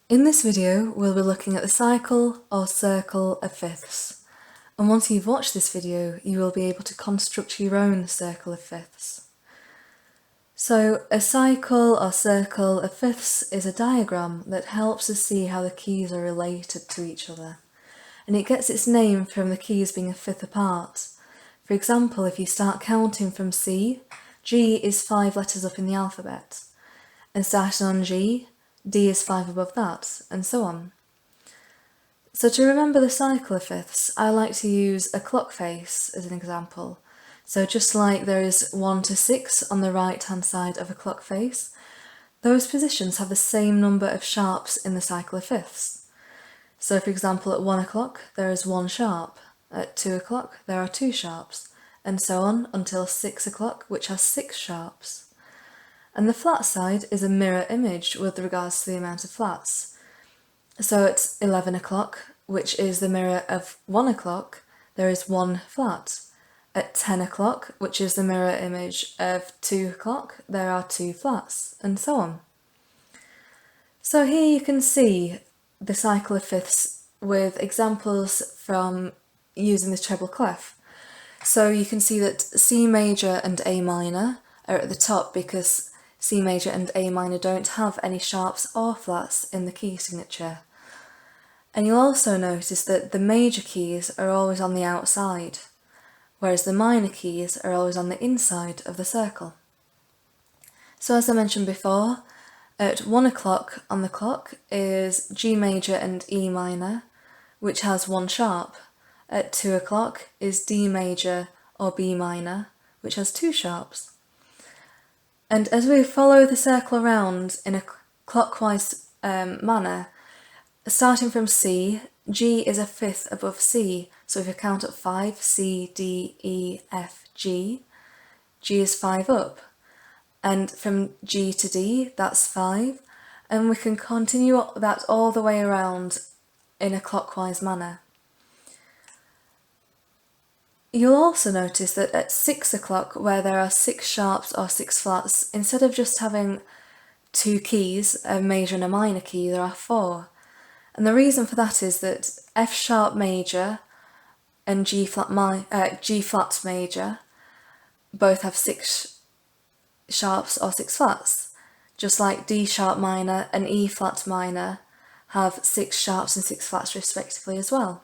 In this video, we'll be looking at the cycle or circle of fifths. And once you've watched this video, you will be able to construct your own circle of fifths. So a cycle or circle of fifths is a diagram that helps us see how the keys are related to each other. And it gets its name from the keys being a fifth apart. For example, if you start counting from C, G is 5 letters up in the alphabet. And starting on G, D is 5 above that, and so on. So to remember the cycle of fifths, I like to use a clock face as an example. So just like there is 1 to 6 on the right hand side of a clock face, those positions have the same number of sharps in the cycle of fifths. So for example, at 1 o'clock there is 1 sharp, at 2 o'clock there are 2 sharps, and so on until 6 o'clock, which has 6 sharps. And the flat side is a mirror image with regards to the amount of flats. So at 11 o'clock, which is the mirror of 1 o'clock, there is 1 flat. At 10 o'clock, which is the mirror image of 2 o'clock, there are 2 flats, and so on. So here you can see the cycle of fifths with examples from using the treble clef. So you can see that C major and A minor are at the top because C major and A minor don't have any sharps or flats in the key signature. And you'll also notice that the major keys are always on the outside, whereas the minor keys are always on the inside of the circle. So as I mentioned before, at 1 o'clock on the clock is G major and E minor, which has 1 sharp. At 2 o'clock is D major or B minor, which has 2 sharps. And as we follow the circle around in a clockwise manner, starting from C, G is a fifth above C. So if you count at 5, C, D, E, F, G, G is 5 up. And from G to D, that's 5. And we can continue that all the way around in a clockwise manner. You'll also notice that at 6 o'clock, where there are 6 sharps or 6 flats, instead of just having 2 keys, a major and a minor key, there are 4. And the reason for that is that F sharp major and G flat major both have 6 sharps or 6 flats, just like D sharp minor and E flat minor have 6 sharps and 6 flats respectively as well.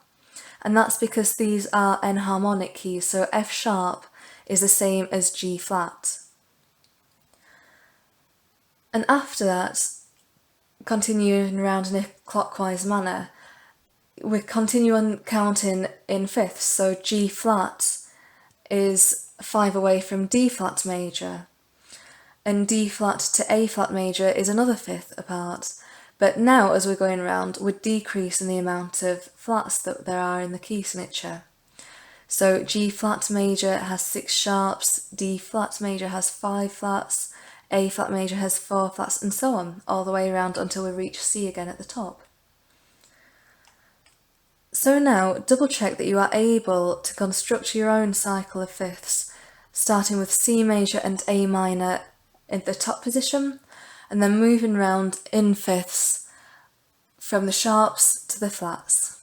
And that's because these are enharmonic keys, so F sharp is the same as G flat. And after that, continuing around in a clockwise manner, we continue on counting in fifths, so G flat is 5 away from D flat major, and D flat to A flat major is another fifth apart. But now, as we're going around, we're decreasing the amount of flats that there are in the key signature. So G flat major has 6 sharps, D flat major has 5 flats, A flat major has 4 flats, and so on, all the way around until we reach C again at the top. So now, double check that you are able to construct your own cycle of fifths, starting with C major and A minor in the top position, and then moving round in fifths from the sharps to the flats.